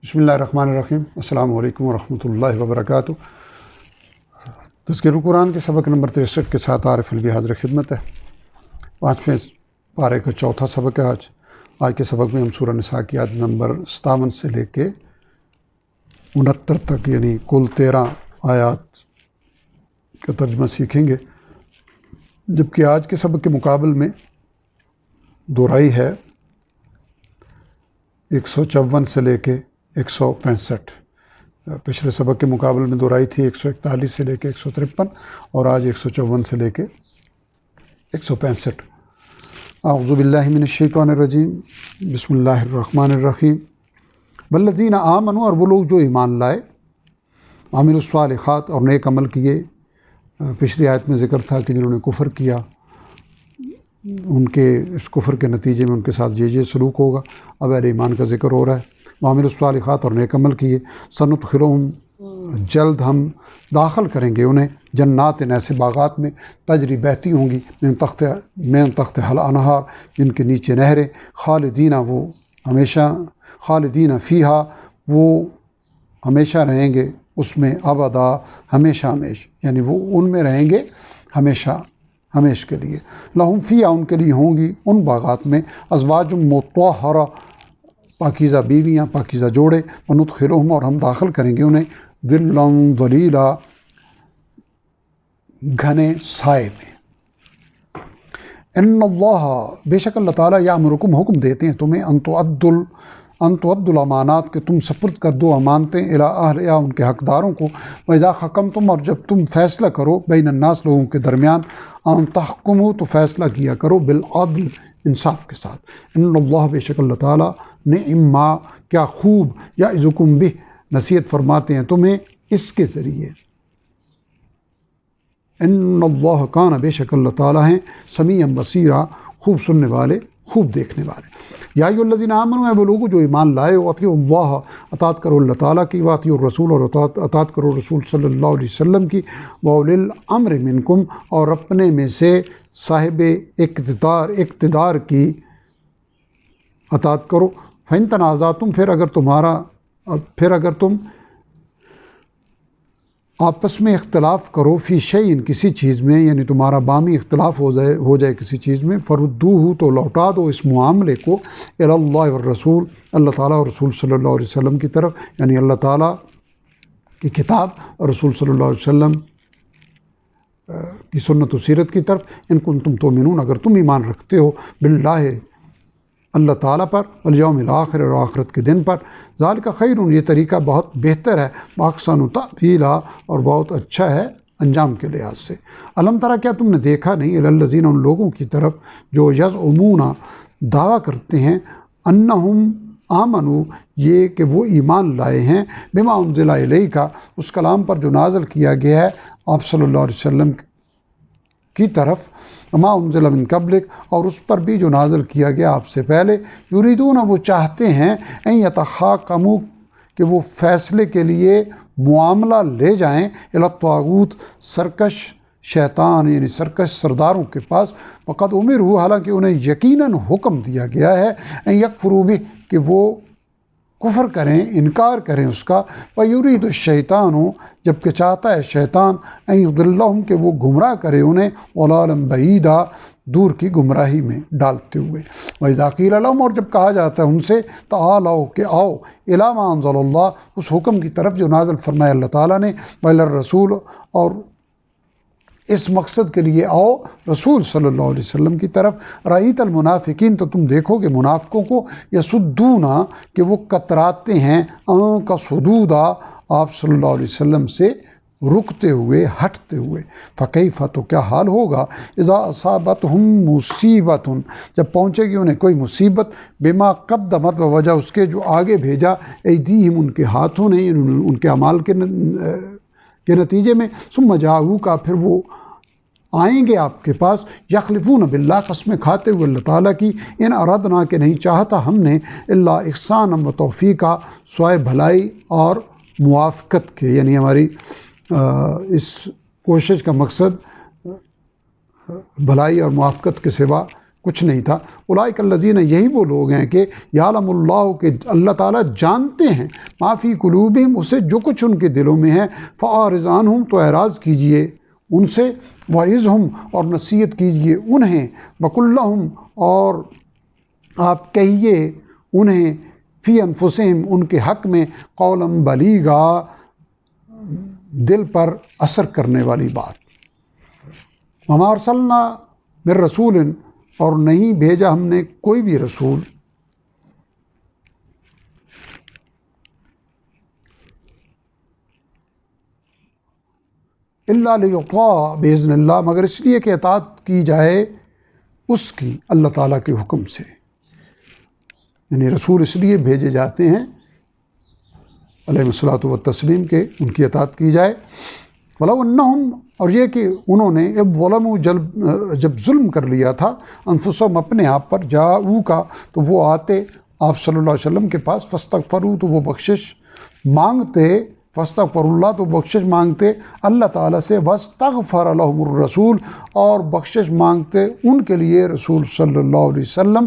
بسم اللہ الرحمن الرحیم۔ السلام علیکم ورحمۃ اللہ وبرکاتہ۔ تذکیر القرآن کے سبق نمبر 63 کے ساتھ عارف الوی حاضر خدمت ہے۔ 5ویں پارے کا چوتھا سبق ہے آج کے سبق میں ہم سورہ نساء کی آیت نمبر 57 سے لے کے 69 تک یعنی کل 13 آیات کا ترجمہ سیکھیں گے، جبکہ آج کے سبق کے مقابل میں دہرائی ہے 154 سے لے کے 165۔ پچھلے سبق کے مقابل میں دہرائی تھی 141 سے لے کے 153 اور آج 154 سے لے کے 165۔ اعوذ باللہ من الشیطان الرجیم، بسم اللہ الرحمن الرحیم۔ والذین آمنوا، اور وہ لوگ جو ایمان لائے، عاملوا الصالحات، اور نیک عمل کیے۔ پچھلی آیت میں ذکر تھا کہ جنہوں نے کفر کیا ان کے اس کفر کے نتیجے میں ان کے ساتھ یہ سلوک ہوگا۔ اب اہل ایمان کا ذکر ہو رہا ہے۔ وعملوا الصالحات، اور نیک عمل کیے۔ سندخلہم، جلد ہم داخل کریں گے انہیں، جنات، ایسے باغات میں، تجری بہتی ہوں گی، من تحتہا الانہار، جن کے نیچے نہریں، خالدین، وہ ہمیشہ، خالدین فیہا، وہ ہمیشہ رہیں گے اس میں، ابدا، ہمیشہ ہمیش، یعنی وہ ان میں رہیں گے ہمیشہ ہمیش کے لیے۔ لہم فیہا، ان کے لیے ہوں گی ان باغات میں، ازواج مطہرہ، پاکیزہ بیویاں، پاکیزہ جوڑے، وندخلہم، اور ہم داخل کریں گے انہیں، ظلا ظلیلا، گھنے سائے میں۔ ان اللہ، بے شک اللہ تعالیٰ، یامرکم، حکم دیتے ہیں تمہیں، ان تؤدوا الامانات، کہ تم سپرد کر دو امانتیں، الی اہلہا، ان کے حقداروں کو، واذا حکمتم، اور جب تم فیصلہ کرو، بین الناس، لوگوں کے درمیان، ان تحکموا، تو فیصلہ کیا کرو، بالعدل، انصاف کے ساتھ۔ ان اللہ، بے شک اللہ تعالیٰ، نعم ما، کیا خوب، یعظکم بہ، نصیحت فرماتے ہیں تمہیں اس کے ذریعے۔ ان اللہ کان، بے شک اللہ تعالیٰ ہیں، سمیعا بصیرا، خوب سننے والے، خوب دیکھنے والے۔ یا ایھا الذین آمنوا، وہ لوگوں جو ایمان لائے ہو، اطیعوا اللہ، اطاعت کرو اللہ تعالیٰ کی، واطیعوا الرسول، اور اطاعت کرو رسول صلی اللہ علیہ وسلم کی، واولی الامر منکم، اور اپنے میں سے صاحب اقتدار کی اطاعت کرو۔ فإن تنازعتم، پھر اگر تم آپس میں اختلاف کرو، فی شیء، کسی چیز میں، یعنی تمہارا بامی اختلاف ہو جائے کسی چیز میں، فردوہ، تو لوٹا دو اس معاملے کو، الی اللہ والرسول، اللہ تعالیٰ اور رسول صلی اللہ علیہ وسلم کی طرف، یعنی اللہ تعالیٰ کی کتاب اور رسول صلی اللہ علیہ وسلم کی سنت و سیرت کی طرف، ان کنتم تؤمنون، اگر تم ایمان رکھتے ہو، باللہ، اللہ تعالیٰ پر، والیوم الآخر، اور آخرت کے دن پر، ذالک خیر، یہ طریقہ بہت بہتر ہے، واحسن تأویلا، اور بہت اچھا ہے انجام کے لحاظ سے۔ الم تری، کیا تم نے دیکھا نہیں، الی الذین، ان لوگوں کی طرف جو یزعمون، دعویٰ کرتے ہیں، انہم آمنوا، یہ کہ وہ ایمان لائے ہیں، بما انزل الیک، اس کلام پر جو نازل کیا گیا ہے آپ صلی اللہ علیہ وسلم کی طرف، وما انزل من قبلک، اور اس پر بھی جو نازل کیا گیا آپ سے پہلے، یریدون، وہ چاہتے ہیں، ان یتحاکموا، کہ وہ فیصلے کے لیے معاملہ لے جائیں، الی الطاغوت، سرکش شیطان، یعنی سرکش سرداروں کے پاس، وقد امروا، حالانکہ انہیں یقیناً حکم دیا گیا ہے، ان یکفروا بہ، کہ وہ کفر کریں، انکار کریں اس کا، ویرید الشیطان، جبکہ چاہتا ہے شیطان، ان یضلہم، کہ وہ گمراہ کرے انہیں، ضلالا بعیدا، دور کی گمراہی میں ڈالتے ہوئے۔ وَإِذَا قِيلَ لَهُمْ، اور جب کہا جاتا ہے ان سے، تعالوا، کہ آؤ، الی ما انزل اللہ، اس حکم کی طرف جو نازل فرمایا اللہ تعالیٰ نے، وإلی الرسول، اور اس مقصد کے لیے آؤ رسول صلی اللہ علیہ وسلم کی طرف، رأیت المنافقین، تو تم دیکھو گے منافقوں کو، یصدون، کہ وہ کتراتے ہیں، عنک صدودا، آپ صلی اللہ علیہ وسلم سے رکتے ہوئے، ہٹتے ہوئے۔ فکیف، تو کیا حال ہوگا، اذا اصابتہم مصیبت، جب پہنچے گی انہیں کوئی مصیبت، بما قدمت، بوجہ اس کے جو آگے بھیجا، ایدیہم، ان کے ہاتھوں نے، ان کے اعمال کے نتیجے میں، ثم جاءوک، پھر وہ آئیں گے آپ کے پاس، یخلفون باللہ، قسمیں کھاتے ہوئے اللہ تعالیٰ کی، ان اردنا، کہ نہیں چاہتا ہم نے، الا احسانا و توفیقا، سوائے بھلائی اور موافقت کے، یعنی ہماری اس کوشش کا مقصد بھلائی اور موافقت کے سوا کچھ نہیں تھا۔ اولئک الذین، یہی وہ لوگ ہیں کہ یعلم اللہ، کہ اللہ تعالیٰ جانتے ہیں، ما فی قلوبہم، اسے جو کچھ ان کے دلوں میں ہے، فاعرض عنہم، تو اعراض کیجئے ان سے، وعظہم، اور نصیحت کیجئے انہیں، وقل لہم، اور آپ کہیے انہیں، فی انفسہم، ان کے حق میں، قولا بلیغا، دل پر اثر کرنے والی بات۔ وما ارسلنا من رسول، اور نہیں بھیجا ہم نے کوئی بھی رسول، الا لیطاع باذن اللہ، مگر اس لیے کہ اطاعت کی جائے اس کی، اللہ تعالیٰ کے حکم سے۔ یعنی رسول اس لیے بھیجے جاتے ہیں علیہ الصلاۃ والتسلیم کے ان کی اطاعت کی جائے۔ ولو انہم، اور یہ کہ انہوں نے ظلموا، جب ظلم کر لیا تھا، انفسہم، اپنے آپ پر، جاؤکا، تو وہ آتے آپ صلی اللہ علیہ وسلم کے پاس، فاستغفروا، تو وہ بخشش مانگتے، فاستغفر اللہ، تو بخشش مانگتے اللہ تعالیٰ سے، واستغفر لہم الرسول، اور بخشش مانگتے ان کے لیے رسول صلی اللہ علیہ وسلم،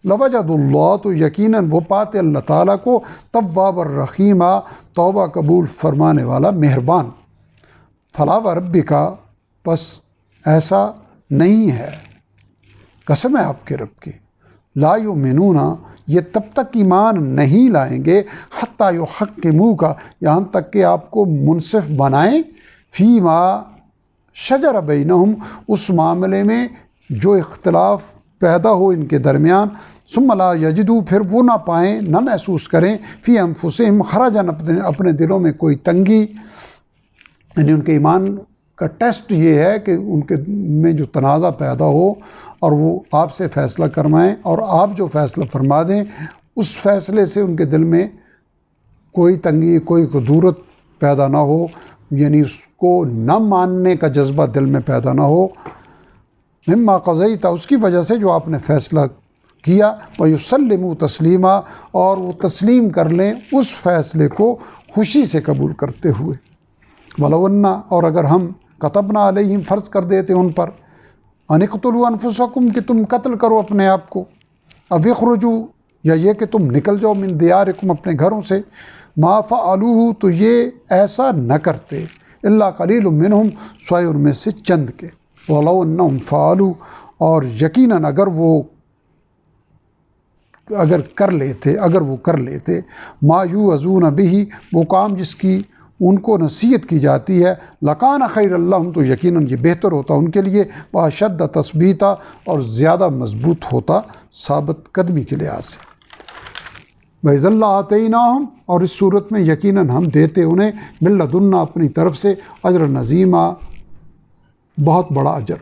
لوجد اللہ، تو یقیناً وہ پاتے اللہ تعالیٰ کو، تواب الرحیمہ، توبہ قبول فرمانے والا، مہربان۔ فلا وربک، پس ایسا نہیں ہے، قسم ہے آپ کے رب کی، لا یؤمنون، یہ تب تک ایمان نہیں لائیں گے، حتی یحکموک، یہاں تک کہ آپ کو منصف بنائیں، فیما شجر بینہم، اس معاملے میں جو اختلاف پیدا ہو ان کے درمیان، ثم لا یجدو، پھر وہ نہ پائیں، نہ محسوس کریں، فی انفسہم حرجا، اپنے دلوں میں کوئی تنگی۔ یعنی ان کے ایمان کا ٹیسٹ یہ ہے کہ ان کے میں جو تنازع پیدا ہو اور وہ آپ سے فیصلہ کرمائیں، اور آپ جو فیصلہ فرما دیں اس فیصلے سے ان کے دل میں کوئی تنگی، کوئی خدورت پیدا نہ ہو، یعنی اس کو نہ ماننے کا جذبہ دل میں پیدا نہ ہو، مما قضیت، اس کی وجہ سے جو آپ نے فیصلہ کیا، وَيُسَلِّمُوا تسلیما، اور وہ تسلیم کر لیں اس فیصلے کو خوشی سے قبول کرتے ہوئے۔ وَلَوْ أَنَّ، اور اگر ہم كَتَبْنَا عَلَيْهِمْ، فرض کر دیتے ان پر، أَنِ اقْتُلُوا أَنفُسَكُمْ، کہ تم قتل کرو اپنے آپ کو، أَوْ اخْرُجُوا، یا یہ کہ تم نکل جاؤ، مِن دِيَارِكُمْ، اپنے گھروں سے، مَا فَعَلُوهُ، تو یہ ایسا نہ کرتے، إِلَّا قَلِيلٌ مِّنْهُمْ، سوائے ان میں سے چند کے۔ وَلَوْ أَنَّهُمْ فَعَلُوا، اور یقیناً اگر وہ کر لیتے، ما یوعظون بہ، وہ کام جس کی ان کو نصیحت کی جاتی ہے، لکان خیر لہم، تو یقیناً یہ بہتر ہوتا ان کے لیے، واشد تثبیتا، اور زیادہ مضبوط ہوتا ثابت قدمی کے لحاظ سے۔ وَإِذَا لَآتَيْنَاهُمْ، اور اس صورت میں یقیناً ہم دیتے انہیں، مِن لَدُنَّا، اپنی طرف سے، اجر عظیما، بہت بڑا اجر۔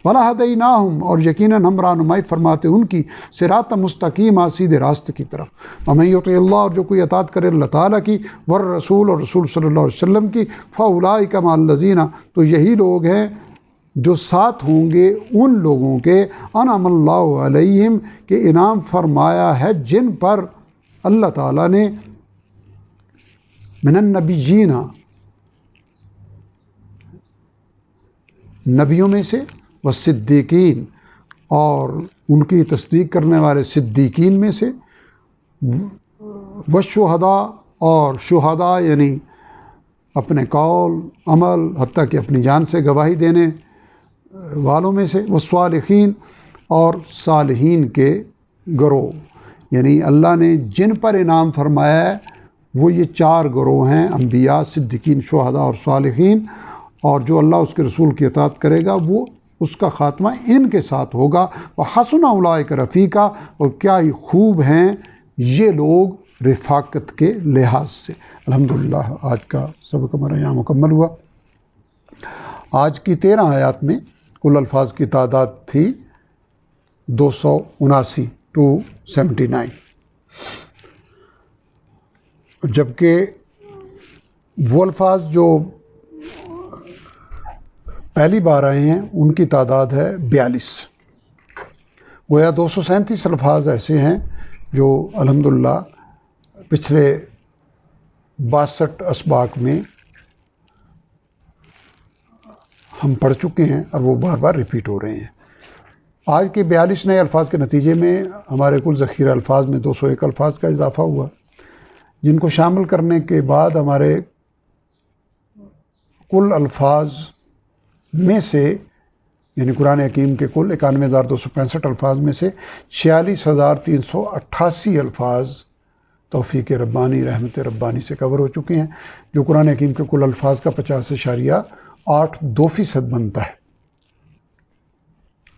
وَلَهَدَيْنَاهُمْ، اور یقیناً ہم رہنمائی فرماتے ان کی، صراط مستقیما، سیدھے راستے کی طرف۔ وَمَن يُطِعِ اللَّهَ، اور جو کوئی اطاعت کرے اللہ تعالیٰ کی، والرسول، اور رسول صلی اللہ علیہ وسلم کی، فَأُولَٰئِكَ مَعَ الَّذِينَ، تو یہی لوگ ہیں جو ساتھ ہوں گے ان لوگوں کے، انعم اللہ علیہم، کہ انعام فرمایا ہے جن پر اللہ تعالیٰ نے، من النبیین، نبیوں میں سے، والصدیقین، اور ان کی تصدیق کرنے والے صدیقین میں سے، والشہداء، اور شہداء یعنی اپنے قول، عمل، حتیٰ کہ اپنی جان سے گواہی دینے والوں میں سے، والصالحین، اور صالحین کے گروہ۔ یعنی اللہ نے جن پر انعام فرمایا ہے وہ یہ 4 گروہ ہیں، انبیاء، صدیقین، شہداء اور صالحین، اور جو اللہ اس کے رسول کی اطاعت کرے گا وہ اس کا خاتمہ ان کے ساتھ ہوگا۔ وَحَسُنَ أُولَٰئِكَ رَفِيقًا، اور کیا ہی خوب ہیں یہ لوگ رفاقت کے لحاظ سے۔ الحمدللہ، آج کا سبق ہمارا یہاں مکمل ہوا۔ آج کی 13 آیات میں کل الفاظ کی تعداد تھی 279، 279، جبکہ وہ الفاظ جو پہلی بار آئے ہیں ان کی تعداد ہے 42۔ گویا 237 الفاظ ایسے ہیں جو الحمدللہ پچھلے 62 اسباق میں ہم پڑھ چکے ہیں، اور وہ بار بار ریپیٹ ہو رہے ہیں۔ آج کے 42 نئے الفاظ کے نتیجے میں ہمارے کل ذخیرہ الفاظ میں 201 الفاظ کا اضافہ ہوا، جن کو شامل کرنے کے بعد ہمارے کل الفاظ میں سے، یعنی قرآن حکیم کے کل 91,265 الفاظ میں سے 46,388 الفاظ توفیق ربانی، رحمت ربانی سے کور ہو چکے ہیں، جو قرآن حکیم کے کل الفاظ کا 50.82% بنتا ہے۔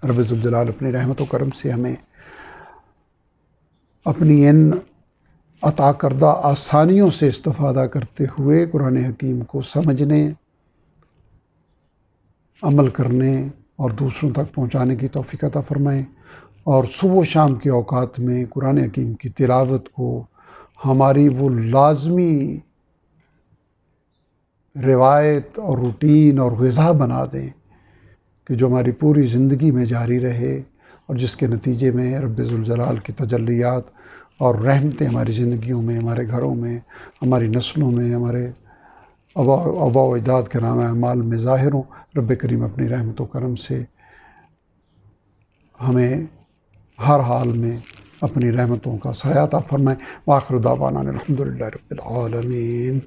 رب ذوالجلال اپنی رحمت و کرم سے ہمیں اپنی ان عطا کردہ آسانیوں سے استفادہ کرتے ہوئے قرآن حکیم کو سمجھنے، عمل کرنے اور دوسروں تک پہنچانے کی توفیق عطا فرمائیں، اور صبح و شام کے اوقات میں قرآن حکیم کی تلاوت کو ہماری وہ لازمی روایت اور روٹین اور غذا بنا دیں کہ جو ہماری پوری زندگی میں جاری رہے، اور جس کے نتیجے میں رب ذوالجلال کی تجلیات اور رحمتیں ہماری زندگیوں میں، ہمارے گھروں میں، ہماری نسلوں میں، ہمارے آباء و اجداد کے نام اعمال میں ظاہر ہوں۔ رب کریم اپنی رحمت و کرم سے ہمیں ہر حال میں اپنی رحمتوں کا سایہ عطا فرمائیں۔ وآخر دعوانا الحمدللہ رب العالمین۔